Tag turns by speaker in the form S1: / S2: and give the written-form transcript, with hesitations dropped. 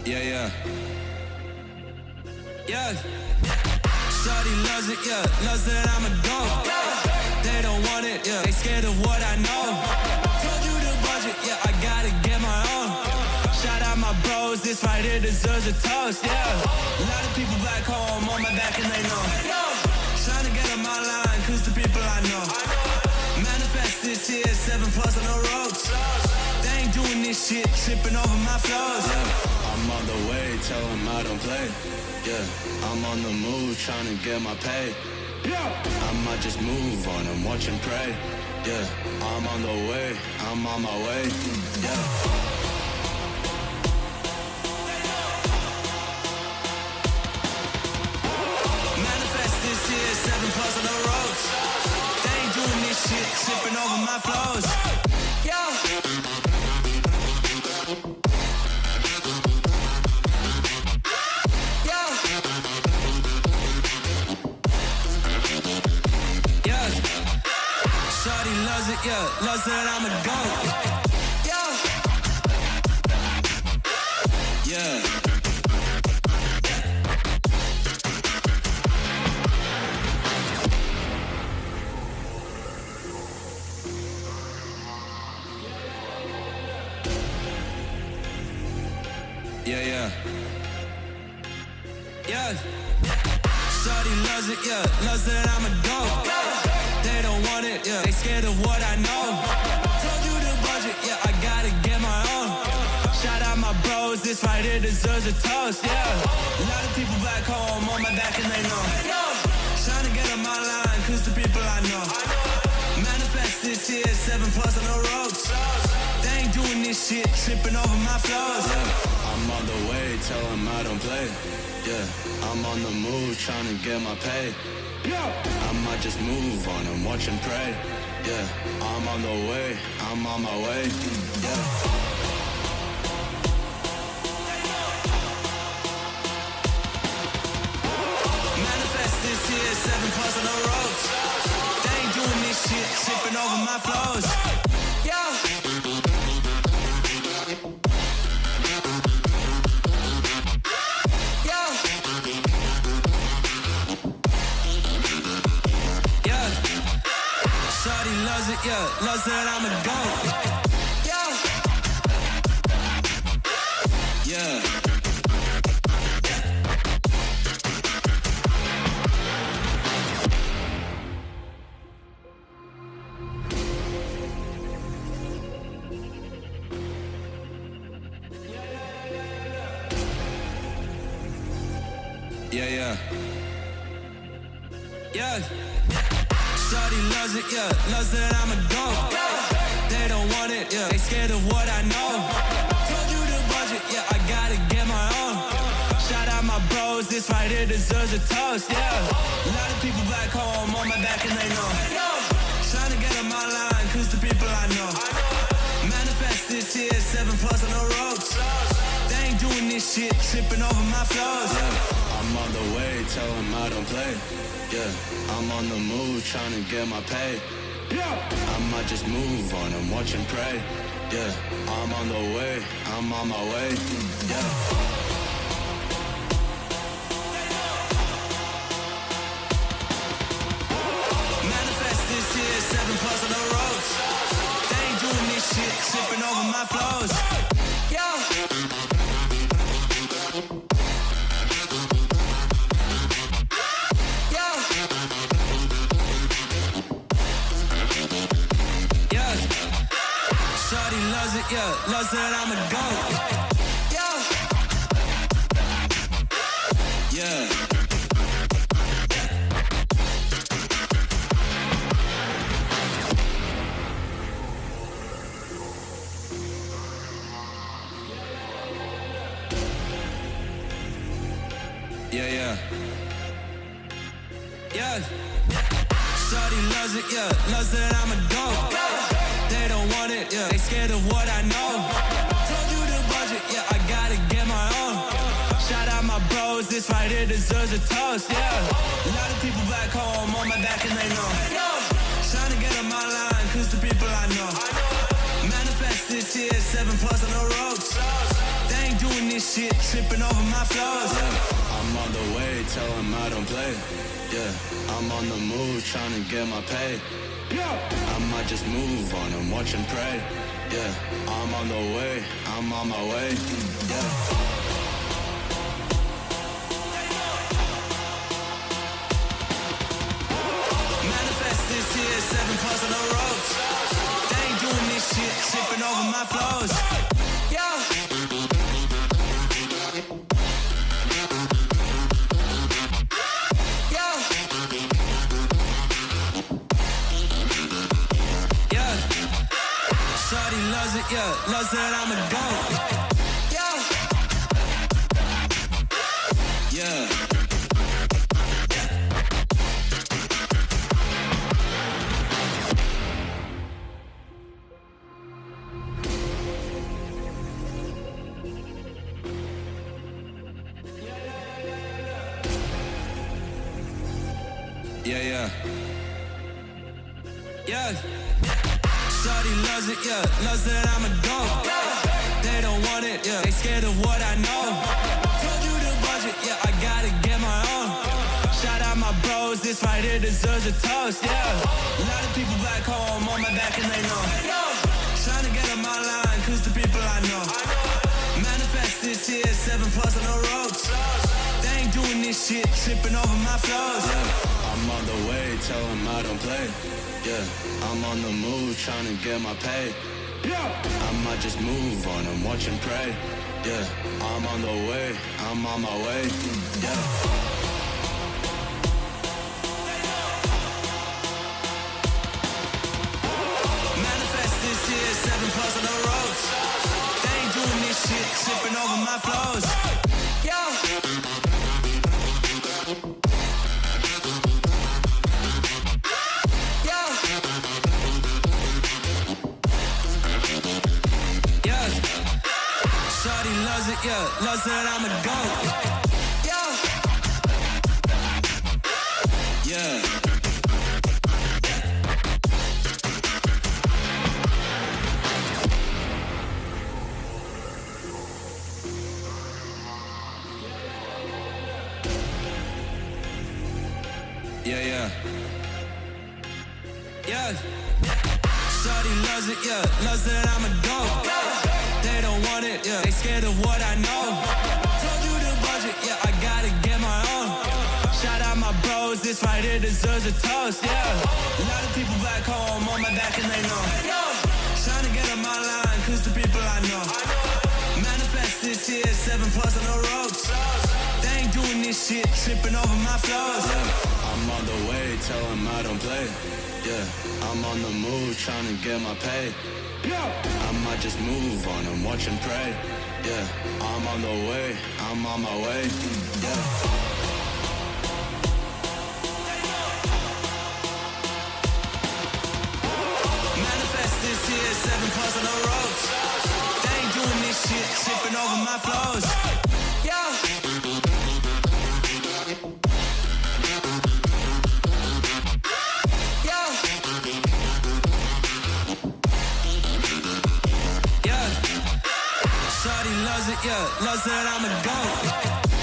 S1: Yeah, yeah. Yeah. Shawty loves it, yeah. Loves that I'm a goat. They don't want it, yeah. They scared of what I know. Told you the budget, yeah. I gotta get my own. Shout out my bros, this right here deserves a toast, yeah. A lot of people back home on my back and they know. Trying to get on my line, cause the people I know. Manifest this year, 7+ on the ropes. They ain't doing this shit, tripping over my flows. Yeah, I'm on the way, tell them I don't play. Yeah, I'm on the move, trying to get my pay. I might just move on and watch and pray. Yeah, I'm on the way, I'm on my way. Yeah. Manifest this year, 7+ on the ropes. They ain't doing this shit, tripping over my flows. Yeah. Shawty loves it, yeah, loves that I'm a goat. Yeah. Yeah. Yeah, yeah. Yeah. Shawty loves it, yeah, loves that I'm a goat. They don't want it, yeah. They scared of what I know. Told you the budget, yeah. I gotta get my own. Shout out my bros, this right here deserves a toast, yeah. A lot of people back home on my back and they know. Trying to get on my line, cause the people I know. Manifest this year, 7+ on the ropes. They ain't doing this shit, tripping over my flows. Yeah, I'm on the way, tell them I don't play. Yeah, I'm on the move, trying to get my pay. I might just move on and watch and pray. Yeah, I'm on the way, I'm on my way. Yeah. Manifest this year, 7+ on the ropes. They ain't doing this shit, tripping over my flows. Yeah. Shawty loves it, yeah, loves that I'm a goat. Yeah. Yeah, yeah. Yeah. Shawty loves it, yeah, loves that I'm a goat. They don't want it, yeah, they scared of what I know. Told you the budget, yeah, I gotta get my own. Shout out my bros, this right here deserves a toast, yeah. A lot of people back home on my back and they know. Trying to get on my line, cause the people I know. Manifest this year, 7+ on the ropes. They ain't doing this shit, tripping over my flows. Yeah, I'm on the way, tell them I don't play. Yeah, I'm on the move, trying to get my pay. I might just move on and watch and pray. Yeah, I'm on the way, I'm on my way. Yeah. Manifest this year, 7+ on the ropes. They ain't doing this shit, tripping over my flows. Yeah. Shawty loves it, yeah, loves that I'm a goat. Yeah. Yeah, yeah. Yeah. Shawty loves it, yeah, loves that I'm a goat. They don't want it, yeah, they scared of what I know. Told you the budget, yeah, I gotta get my own. Shout out my bros, this right here deserves a toast, yeah. A lot of people back home on my back and they know. Trying to get on my line, cause the people I know. Manifest this year, 7+ on the ropes. They ain't doing this this shit, tripping over my flows. Yeah, I'm on the way, tell him I don't play. Yeah, I'm on the move, trying to get my pay. I might just move on and watch and pray. Yeah, I'm on the way, I'm on my way. Yeah. Manifest this here, 7 plus on the ropes. They ain't doing this shit, tripping over my flows. Yeah. Shawty loves it, yeah, loves that I'm a goat. Yeah. Yeah. Yeah, yeah. Yeah. Shawty loves it, yeah, loves that I'm a goat. They don't want it, yeah, they scared of what I know. Told you the budget, yeah, I gotta get my own. Shout out my bros, this right here deserves a toast, yeah. A lot of people back home on my back and they know. Trying to get on my line, cause the people I know. Manifest this here, 7 plus on the ropes. They ain't doing this shit, tripping over my flows. Yeah, I'm on the way, tell them I don't play. Yeah, I'm on the move, trying to get my pay. I might just move on and watch and pray. Yeah, I'm on the way, I'm on my way. Yeah. Manifest this here, 7 plus on the ropes. They ain't doing this shit, tripping over my flows. Yeah. Shawty loves it, yeah, loves that I'm a goat. Yeah. Yeah. Yeah, yeah. Yeah. Shawty loves it, yeah, loves that I'm a goat. They don't want it, yeah, they scared of what I know. Told you the budget, yeah, I gotta get my own. Shout out my bros, this right here deserves a toast, yeah. A lot of people back home on my back and they know. Trying to get on my line, cause the people I know. Manifest this here, 7 plus on the ropes. They ain't doing this shit, tripping over my flows. Yeah, I'm on the way, tell them I don't play. Yeah, I'm on the move, trying to get my pay. I might just move on and watch and pray. Yeah, I'm on the way, I'm on my way. Yeah. Manifest this here, 7 plus on the ropes. They ain't doing this shit, tripping over my flows. Yeah. Shawty loves it, yeah, loves that I'm a goat.